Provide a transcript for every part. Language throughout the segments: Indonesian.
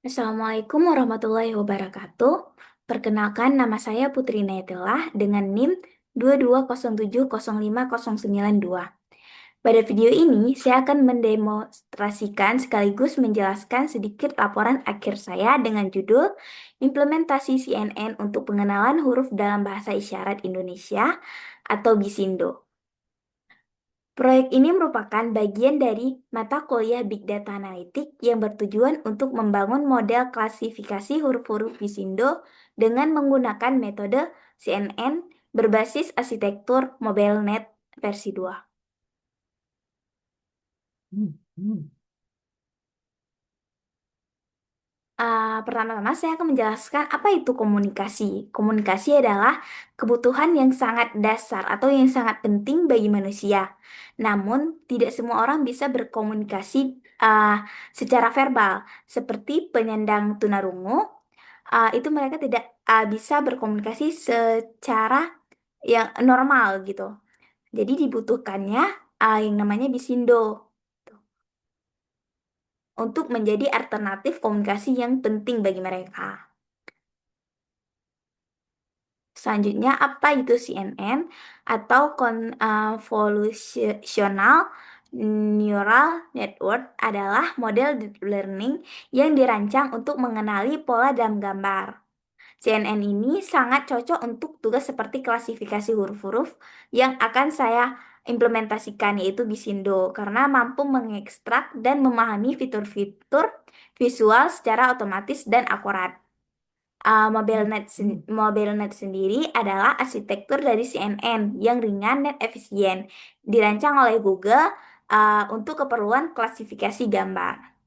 Assalamualaikum warahmatullahi wabarakatuh. Perkenalkan, nama saya Putri Naitilah dengan NIM 220705092. Pada video ini, saya akan mendemonstrasikan sekaligus menjelaskan sedikit laporan akhir saya dengan judul Implementasi CNN untuk Pengenalan Huruf dalam Bahasa Isyarat Indonesia atau BISINDO. Proyek ini merupakan bagian dari mata kuliah Big Data Analytic yang bertujuan untuk membangun model klasifikasi huruf-huruf Bisindo dengan menggunakan metode CNN berbasis arsitektur MobileNet versi 2. Pertama-tama saya akan menjelaskan apa itu komunikasi. Komunikasi adalah kebutuhan yang sangat dasar atau yang sangat penting bagi manusia. Namun, tidak semua orang bisa berkomunikasi secara verbal. Seperti penyandang tunarungu, itu mereka tidak bisa berkomunikasi secara yang normal gitu. Jadi dibutuhkannya yang namanya bisindo untuk menjadi alternatif komunikasi yang penting bagi mereka. Selanjutnya, apa itu CNN atau Convolutional Neural Network adalah model deep learning yang dirancang untuk mengenali pola dalam gambar. CNN ini sangat cocok untuk tugas seperti klasifikasi huruf-huruf yang akan saya implementasikan, yaitu Bisindo, karena mampu mengekstrak dan memahami fitur-fitur visual secara otomatis dan akurat. MobileNet sendiri adalah arsitektur dari CNN yang ringan dan efisien, dirancang oleh Google untuk keperluan klasifikasi gambar.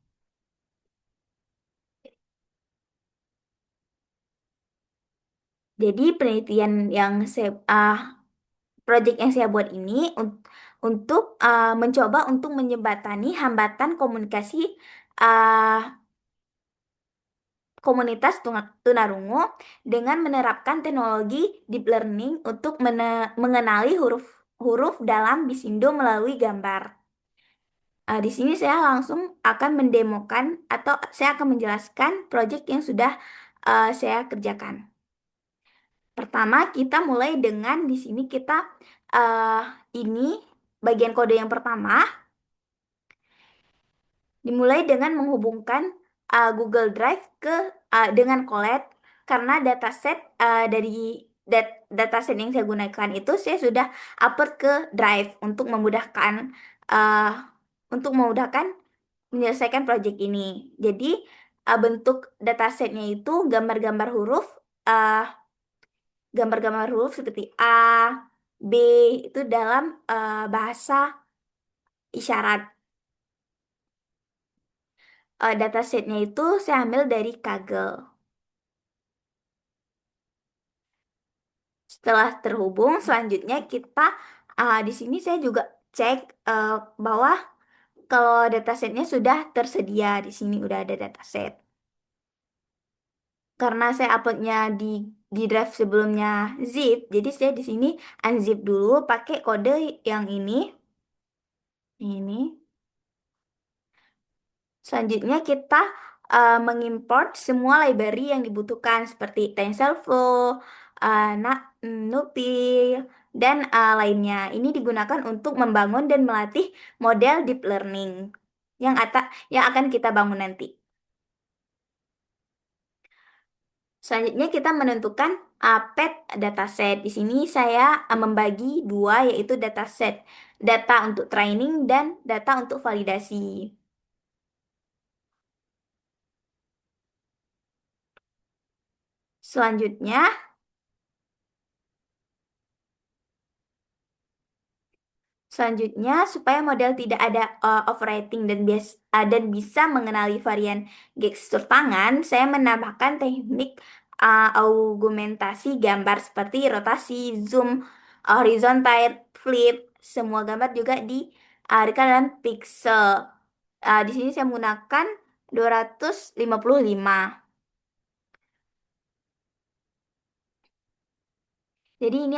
Jadi penelitian yang project yang saya buat ini untuk mencoba untuk menjembatani hambatan komunikasi uh, komunitas tunarungu dengan menerapkan teknologi deep learning untuk mengenali huruf-huruf dalam Bisindo melalui gambar. Di sini saya langsung akan mendemokan atau saya akan menjelaskan proyek yang sudah saya kerjakan. Pertama, kita mulai dengan di sini kita uh, ini bagian kode yang pertama dimulai dengan menghubungkan Google Drive dengan Colette karena dataset dari dataset yang saya gunakan itu saya sudah upload ke Drive uh, untuk memudahkan menyelesaikan proyek ini. Jadi bentuk datasetnya itu uh, gambar-gambar huruf seperti A, B itu dalam bahasa isyarat. Datasetnya itu saya ambil dari Kaggle. Setelah terhubung, selanjutnya kita di sini saya juga cek bahwa kalau datasetnya sudah tersedia di sini udah ada dataset. Karena saya uploadnya di drive sebelumnya zip, jadi saya di sini unzip dulu pakai kode yang ini. Selanjutnya kita mengimport semua library yang dibutuhkan seperti TensorFlow, NumPy, dan lainnya. Ini digunakan untuk membangun dan melatih model deep learning yang akan kita bangun nanti. Selanjutnya kita menentukan path dataset. Di sini saya membagi dua, yaitu dataset data untuk training dan data untuk validasi. Selanjutnya, supaya model tidak ada overwriting dan bisa mengenali varian gestur tangan, saya menambahkan teknik augmentasi gambar seperti rotasi, zoom, horizontal, flip. Semua gambar juga dalam pixel. Di sini saya menggunakan 255. Jadi ini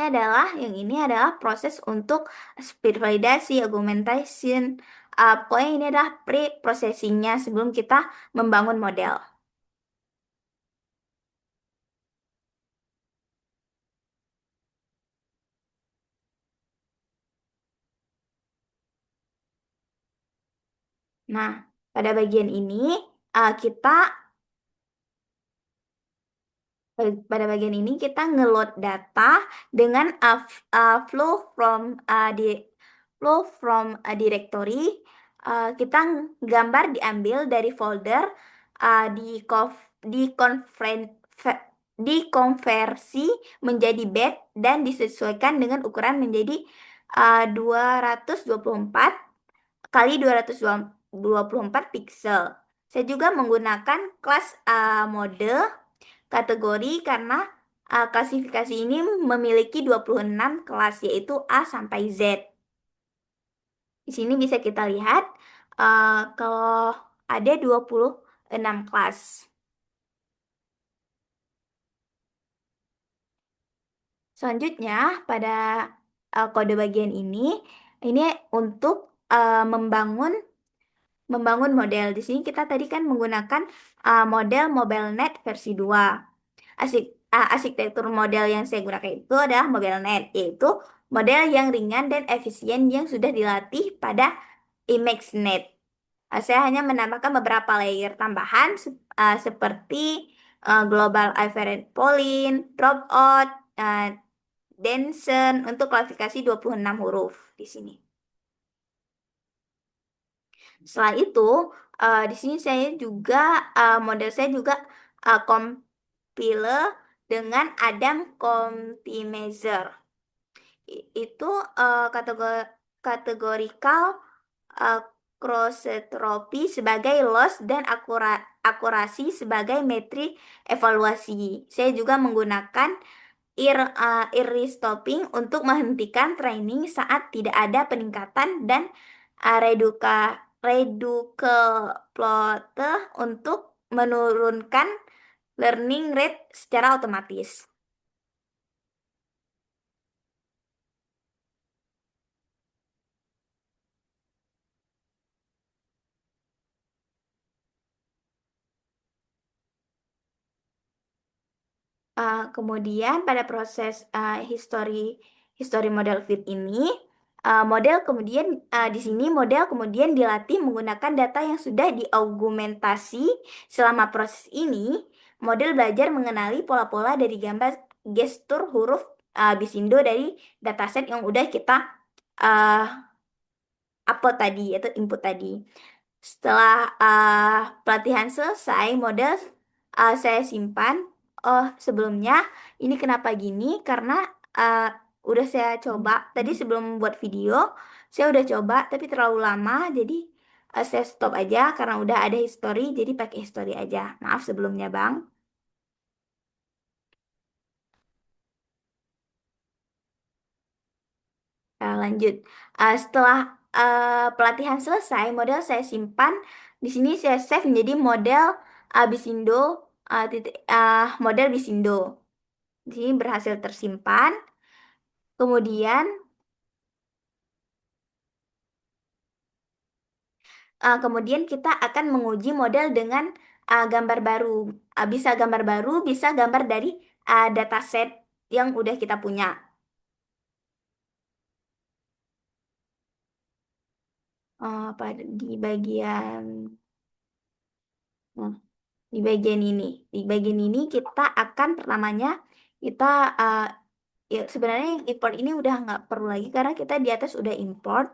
adalah proses untuk speed validasi, augmentation, Pokoknya ini adalah pre-processingnya sebelum kita membangun model. Nah, pada bagian ini kita pada bagian ini kita ngeload data dengan flow from flow from directory. Kita gambar diambil dari folder dikonversi menjadi bed dan disesuaikan dengan ukuran menjadi 224 kali 224 pixel. Saya juga menggunakan kelas mode kategori karena klasifikasi ini memiliki 26 kelas yaitu A sampai Z. Di sini bisa kita lihat kalau ada 26 kelas. Selanjutnya pada kode bagian ini untuk membangun membangun model. Di sini kita tadi kan menggunakan model MobileNet versi 2. Arsitektur model yang saya gunakan itu adalah MobileNet, yaitu model yang ringan dan efisien yang sudah dilatih pada ImageNet. Saya hanya menambahkan beberapa layer tambahan seperti Global Average Boolean, Dropout, uh, Denson untuk klasifikasi 26 huruf di sini. Setelah itu, di sini saya juga model saya juga compile dengan Adam Optimizer. Itu kategorikal uh, cross-entropy sebagai loss dan akurasi sebagai metrik evaluasi. Saya juga menggunakan early stopping untuk menghentikan training saat tidak ada peningkatan dan reduce plotter untuk menurunkan learning rate secara otomatis. Kemudian pada proses history model fit ini, model kemudian di sini model kemudian dilatih menggunakan data yang sudah diaugmentasi. Selama proses ini, model belajar mengenali pola-pola dari gambar gestur huruf Bisindo dari dataset yang udah kita uh, upload tadi, yaitu input tadi. Setelah pelatihan selesai, model saya simpan. Oh, sebelumnya ini kenapa gini? Karena uh, udah saya coba tadi sebelum buat video, saya udah coba tapi terlalu lama, jadi saya stop aja karena udah ada history, jadi pakai history aja. Maaf sebelumnya, Bang. Lanjut. Setelah pelatihan selesai, model saya simpan. Di sini saya save menjadi model Bisindo, model Bisindo. Di sini berhasil tersimpan. Kemudian kita akan menguji model dengan gambar baru. Bisa gambar baru, bisa gambar dari dataset yang udah kita punya. Di bagian nah, di bagian ini kita akan pertamanya kita ya sebenarnya yang import ini udah nggak perlu lagi karena kita di atas udah import.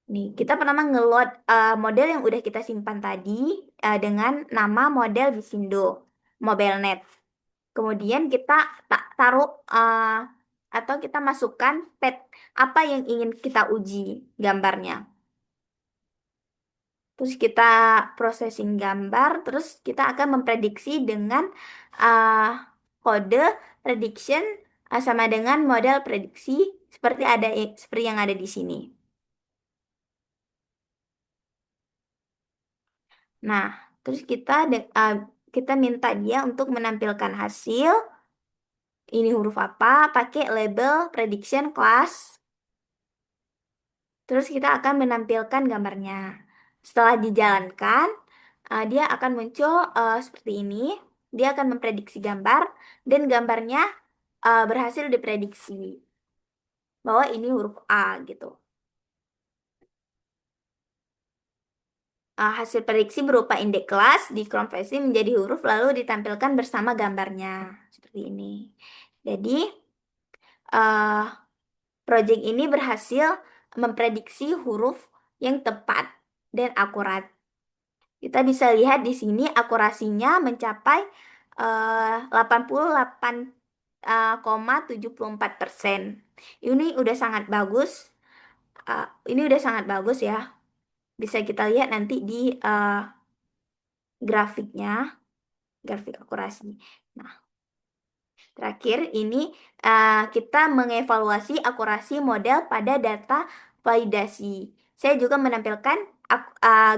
Nih, kita pertama ngeload model yang udah kita simpan tadi dengan nama model Visindo MobileNet. Kemudian kita taruh atau kita masukkan pet apa yang ingin kita uji gambarnya. Terus kita processing gambar, terus kita akan memprediksi dengan uh, kode prediction sama dengan model prediksi seperti yang ada di sini. Nah, terus kita minta dia untuk menampilkan hasil ini huruf apa, pakai label prediction class. Terus kita akan menampilkan gambarnya. Setelah dijalankan, dia akan muncul seperti ini. Dia akan memprediksi gambar dan gambarnya berhasil diprediksi bahwa ini huruf A gitu. Hasil prediksi berupa indeks kelas dikonversi menjadi huruf lalu ditampilkan bersama gambarnya seperti ini. Jadi, uh, proyek ini berhasil memprediksi huruf yang tepat dan akurat. Kita bisa lihat di sini akurasinya mencapai 88,74%. Ini udah sangat bagus. Ini udah sangat bagus ya. Bisa kita lihat nanti di grafiknya, grafik akurasi. Nah, terakhir ini kita mengevaluasi akurasi model pada data validasi. Saya juga menampilkan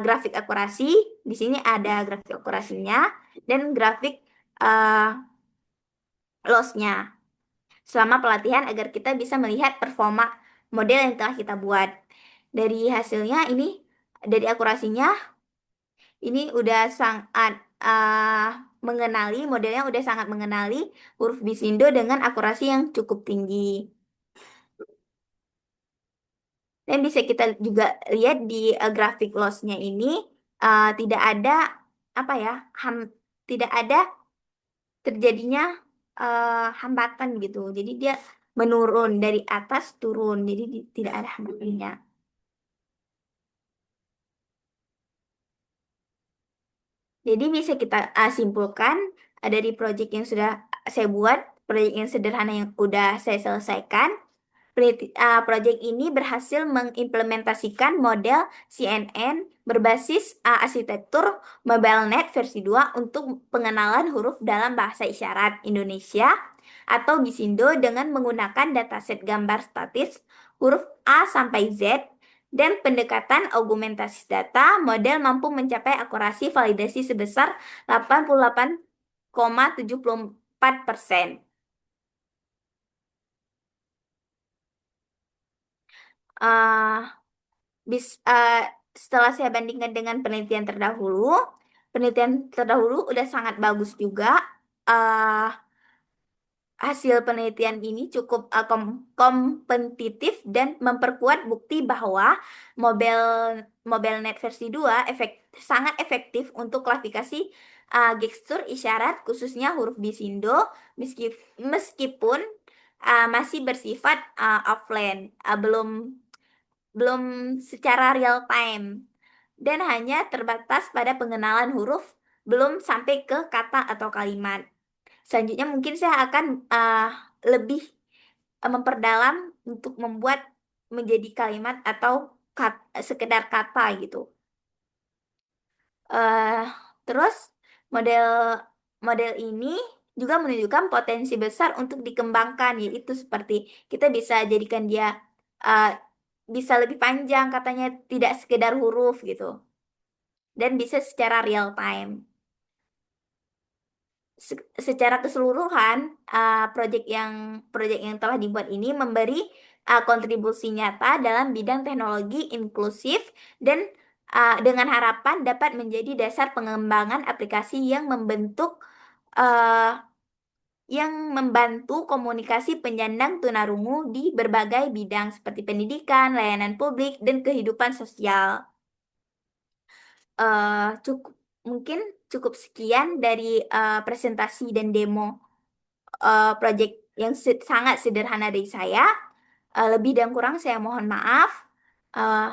grafik akurasi. Di sini ada grafik akurasinya dan grafik uh, loss-nya selama pelatihan agar kita bisa melihat performa model yang telah kita buat. Dari hasilnya ini, dari akurasinya, ini udah sangat mengenali, modelnya udah sangat mengenali huruf Bisindo dengan akurasi yang cukup tinggi. Dan bisa kita juga lihat di grafik loss-nya ini tidak ada apa ya, tidak ada terjadinya hambatan gitu. Jadi dia menurun dari atas turun, jadi tidak ada hambatannya. Jadi bisa kita simpulkan dari proyek yang sudah saya buat, proyek yang sederhana yang udah saya selesaikan. Proyek ini berhasil mengimplementasikan model CNN berbasis arsitektur MobileNet versi 2 untuk pengenalan huruf dalam bahasa isyarat Indonesia atau Bisindo dengan menggunakan dataset gambar statis huruf A sampai Z dan pendekatan augmentasi data. Model mampu mencapai akurasi validasi sebesar 88,74%. Uh, bis, uh, Setelah saya bandingkan dengan penelitian terdahulu udah sangat bagus juga. Uh, Hasil penelitian ini cukup kompetitif dan memperkuat bukti bahwa mobile MobileNet versi 2 sangat efektif untuk klasifikasi gestur isyarat khususnya huruf Bisindo meskipun masih bersifat offline, belum belum secara real time dan hanya terbatas pada pengenalan huruf, belum sampai ke kata atau kalimat. Selanjutnya mungkin saya akan lebih memperdalam untuk membuat menjadi kalimat atau sekedar kata gitu. eh Terus model model ini juga menunjukkan potensi besar untuk dikembangkan, yaitu seperti kita bisa jadikan dia eh, bisa lebih panjang katanya, tidak sekedar huruf gitu, dan bisa secara real time. Secara keseluruhan, proyek yang telah dibuat ini memberi kontribusi nyata dalam bidang teknologi inklusif dan dengan harapan dapat menjadi dasar pengembangan aplikasi uh, yang membantu komunikasi penyandang tunarungu di berbagai bidang seperti pendidikan, layanan publik, dan kehidupan sosial. eh cukup Mungkin cukup sekian dari presentasi dan demo project yang sangat sederhana dari saya. Lebih dan kurang saya mohon maaf. Eh,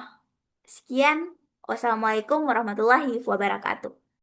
Sekian. Wassalamualaikum warahmatullahi wabarakatuh.